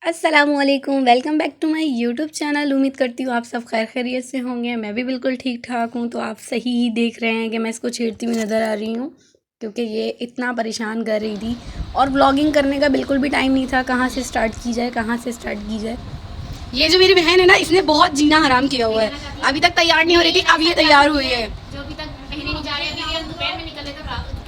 अस्सलामुअलैकुम, welcome back to my YouTube channel. उम्मीद करती हूँ आप सब खैर खैरियत से होंगे। मैं भी बिल्कुल ठीक ठाक हूँ। तो आप सही ही देख रहे हैं कि मैं इसको छेड़ती हुई नज़र आ रही हूँ, क्योंकि ये इतना परेशान कर रही थी और व्लॉगिंग करने का बिल्कुल भी टाइम नहीं था। कहाँ से स्टार्ट की जाए, कहाँ से स्टार्ट की जाए। ये जो मेरी बहन है ना, इसने बहुत जीना हराम किया हुआ है। अभी तक तैयार नहीं हो रही थी, अब ये तैयार हुई है। जो अभी तक पहने नहीं जा रहे, अभी ये दोपहर में निकले तक रात होती है।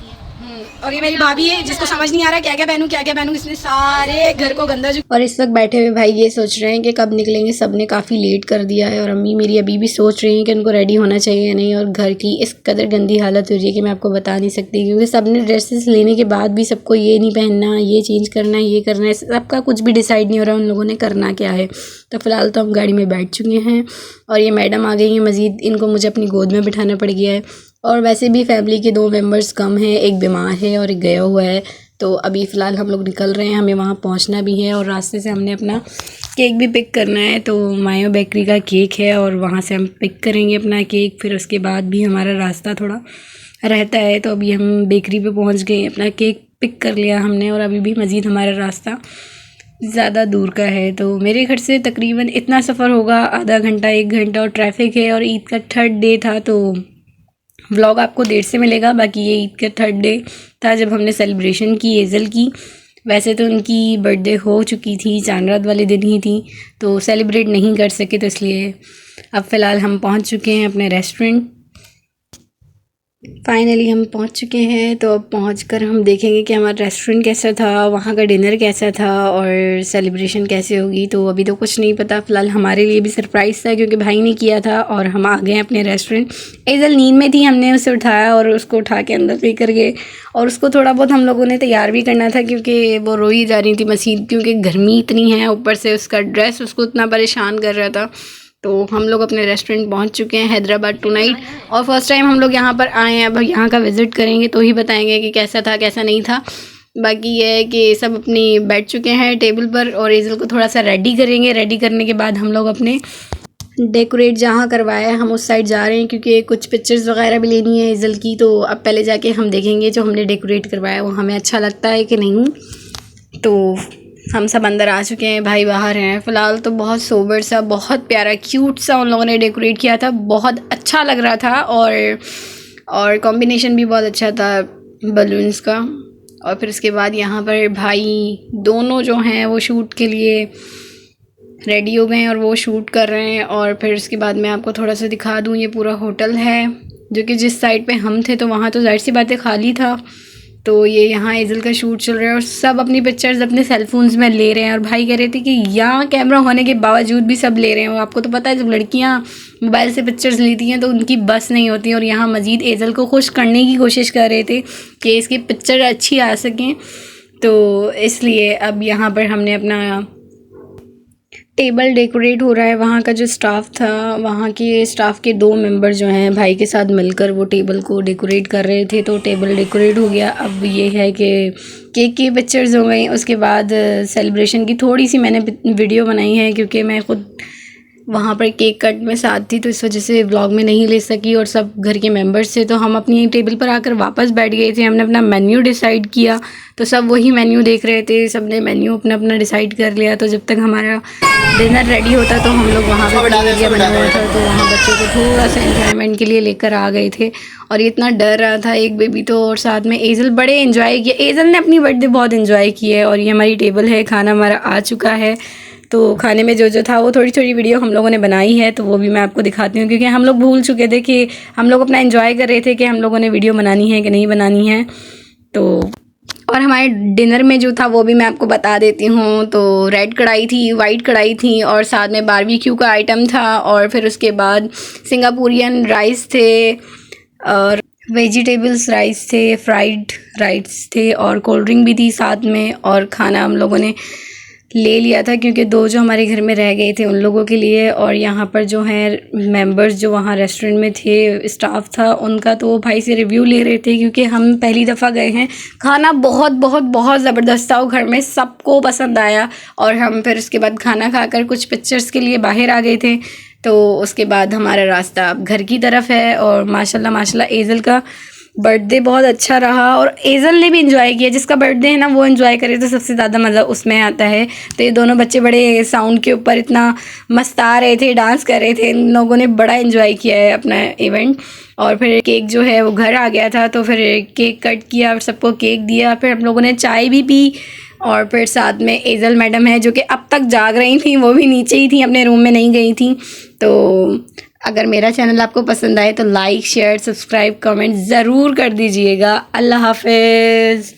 और ये मेरी भाभी है, जिसको समझ नहीं आ रहा क्या क्या पहनूं। इसने सारे घर को गंदा और इस वक्त बैठे हुए भाई ये सोच रहे हैं कि कब निकलेंगे। सबने काफ़ी लेट कर दिया है और अम्मी मेरी अभी भी सोच रही हैं कि उनको रेडी होना चाहिए या नहीं। और घर की इस कदर गंदी हालत हो रही है कि मैं आपको बता नहीं सकती, क्योंकि सबने ड्रेसेस लेने के बाद भी सबको ये नहीं पहनना, ये चेंज करना, ये करना है, सबका कुछ भी डिसाइड नहीं हो रहा उन लोगों ने करना क्या है। तो फ़िलहाल तो हम गाड़ी में बैठ चुके हैं और ये मैडम आ गई हैं मज़ीद। इनको मुझे अपनी गोद में बिठाना पड़ गया है। और वैसे भी फैमिली के 2 मेंबर्स कम हैं, एक बीमार है और एक गया हुआ है। तो अभी फ़िलहाल हम लोग निकल रहे हैं, हमें वहाँ पहुँचना भी है और रास्ते से हमने अपना केक भी पिक करना है। तो मायो बेकरी का केक है और वहाँ से हम पिक करेंगे अपना केक। फिर उसके बाद भी हमारा रास्ता थोड़ा रहता है। तो अभी हम बेकरी पे पहुँच गए, अपना केक पिक कर लिया हमने और अभी भी मज़ीद हमारा रास्ता ज़्यादा दूर का है। तो मेरे घर से तकरीबन इतना सफ़र होगा, आधा घंटा 1 घंटा। और ट्रैफिक है और ईद का 3rd डे था, तो व्लॉग आपको देर से मिलेगा। बाकी ये ईद का 3rd डे था जब हमने सेलिब्रेशन की एज़ल की। वैसे तो उनकी बर्थडे हो चुकी थी, चांद रात वाले दिन ही थी, तो सेलिब्रेट नहीं कर सके। तो इसलिए अब फ़िलहाल हम पहुंच चुके हैं अपने रेस्टोरेंट। फाइनली हम पहुंच चुके हैं। तो अब पहुंचकर हम देखेंगे कि हमारा रेस्टोरेंट कैसा था, वहाँ का डिनर कैसा था और सेलिब्रेशन कैसे होगी। तो अभी तो कुछ नहीं पता। फ़िलहाल हमारे लिए भी सरप्राइज़ था, क्योंकि भाई ने किया था और हम आ गए अपने रेस्टोरेंट। एज़ल नींद में थी, हमने उसे उठाया और उसको उठा के अंदर ले कर गए। और उसको थोड़ा बहुत हम लोगों ने तैयार भी करना था, क्योंकि वो रोई जा रही थी मसीद, क्योंकि गर्मी इतनी है, ऊपर से उसका ड्रेस उसको इतना परेशान कर रहा था। तो हम लोग अपने रेस्टोरेंट पहुंच चुके हैं, हैदराबाद टुनाइट। और फर्स्ट टाइम हम लोग यहाँ पर आए हैं। अब यहाँ का विज़िट करेंगे तो ही बताएंगे कि कैसा था कैसा नहीं था। बाकी ये है कि सब अपनी बैठ चुके हैं टेबल पर और एज़ल को थोड़ा सा रेडी करेंगे। रेडी करने के बाद हम लोग अपने डेकोरेट जहाँ करवाया है हम उस साइड जा रहे हैं, क्योंकि कुछ पिक्चर्स वगैरह भी लेनी है एज़ल की। तो अब पहले जाके हम देखेंगे जो हमने डेकोरेट करवाया वो हमें अच्छा लगता है कि नहीं। तो हम सब अंदर आ चुके हैं, भाई बाहर हैं। फ़िलहाल तो बहुत सोबर सा, बहुत प्यारा क्यूट सा उन लोगों ने डेकोरेट किया था, बहुत अच्छा लग रहा था। और कॉम्बिनेशन भी बहुत अच्छा था बलून्स का। और फिर उसके बाद यहाँ पर भाई दोनों जो हैं वो शूट के लिए रेडी हो गए हैं और वो शूट कर रहे हैं। और फिर उसके बाद मैं आपको थोड़ा सा दिखा दूँ, ये पूरा होटल है, जो कि जिस साइड पे हम थे तो वहाँ तो ज़ाहिर सी बातें खाली था। तो ये यहाँ एज़ल का शूट चल रहा है और सब अपनी पिक्चर्स अपने सेलफोन्स में ले रहे हैं। और भाई कह रहे थे कि यहाँ कैमरा होने के बावजूद भी सब ले रहे हैं। और आपको तो पता है, जब लड़कियाँ मोबाइल से पिक्चर्स लेती हैं तो उनकी बस नहीं होती। और यहाँ मज़ीद एज़ल को खुश करने की कोशिश कर रहे थे कि इसकी पिक्चर अच्छी आ सकें। तो इसलिए अब यहाँ पर हमने अपना टेबल डेकोरेट हो रहा है। वहाँ का जो स्टाफ था, वहाँ के स्टाफ के 2 मेंबर जो हैं भाई के साथ मिलकर वो टेबल को डेकोरेट कर रहे थे। तो टेबल डेकोरेट हो गया। अब ये है कि केक की पिक्चर्स हो गई। उसके बाद सेलिब्रेशन की थोड़ी सी मैंने वीडियो बनाई है, क्योंकि मैं ख़ुद वहाँ पर केक कट में साथ थी, तो इस वजह से व्लॉग में नहीं ले सकी। और सब घर के मेंबर्स थे, तो हम अपनी टेबल पर आकर वापस बैठ गए थे। हमने अपना मेन्यू डिसाइड किया, तो सब वही मेन्यू देख रहे थे। सब ने मेन्यू अपना अपना डिसाइड कर लिया। तो जब तक हमारा डिनर रेडी होता तो हम लोग वहाँ पर एरिया बना हुआ था, तो वहाँ बच्चों को थोड़ा सा एंजॉयमेंट के लिए लेकर आ गए थे। और ये इतना डर रहा था एक बेबी तो, और साथ में एज़ल बड़े एंजॉय किया। एज़ल ने अपनी बर्थडे बहुत एंजॉय की है। और ये हमारी टेबल है, खाना हमारा आ चुका है। तो खाने में जो जो था वो थोड़ी थोड़ी वीडियो हम लोगों ने बनाई है, तो वो भी मैं आपको दिखाती हूँ, क्योंकि हम लोग भूल चुके थे कि हम लोग अपना एंजॉय कर रहे थे कि हम लोगों ने वीडियो बनानी है कि नहीं बनानी है। तो और हमारे डिनर में जो था वो भी मैं आपको बता देती हूँ। तो रेड कढ़ाई थी, वाइट कढ़ाई थी और साथ में बारबेक्यू का आइटम था। और फिर उसके बाद सिंगापुरियन राइस थे और वेजिटेबल्स राइस थे, फ्राइड राइस थे और कोल्ड ड्रिंक भी थी साथ में। और खाना हम लोगों ने ले लिया था, क्योंकि 2 जो हमारे घर में रह गए थे उन लोगों के लिए। और यहाँ पर जो हैं मेंबर्स जो वहाँ रेस्टोरेंट में थे, स्टाफ था उनका, तो वो भाई से रिव्यू ले रहे थे, क्योंकि हम पहली दफ़ा गए हैं। खाना बहुत बहुत बहुत ज़बरदस्त था, वो घर में सबको पसंद आया। और हम फिर उसके बाद खाना खाकर कुछ पिक्चर्स के लिए बाहर आ गए थे। तो उसके बाद हमारा रास्ता अब घर की तरफ है। और माशाल्लाह माशाल्लाह एज़ल का बर्थडे बहुत अच्छा रहा और एजल ने भी इंजॉय किया। जिसका बर्थडे है ना वो इंजॉय करे तो सबसे ज़्यादा मज़ा उसमें आता है। तो ये दोनों बच्चे बड़े साउंड के ऊपर इतना मस्त आ रहे थे, डांस कर रहे थे। इन लोगों ने बड़ा इंजॉय किया है अपना इवेंट। और फिर केक जो है वो घर आ गया था, तो फिर केक कट किया और सबको केक दिया। फिर हम लोगों ने चाय भी पी और फिर साथ में एजल मैडम है जो कि अब तक जाग रही थी, वो भी नीचे ही थी, अपने रूम में नहीं गई थी। तो अगर मेरा चैनल आपको पसंद आए तो लाइक शेयर सब्सक्राइब कमेंट ज़रूर कर दीजिएगा। अल्लाह हाफिज़।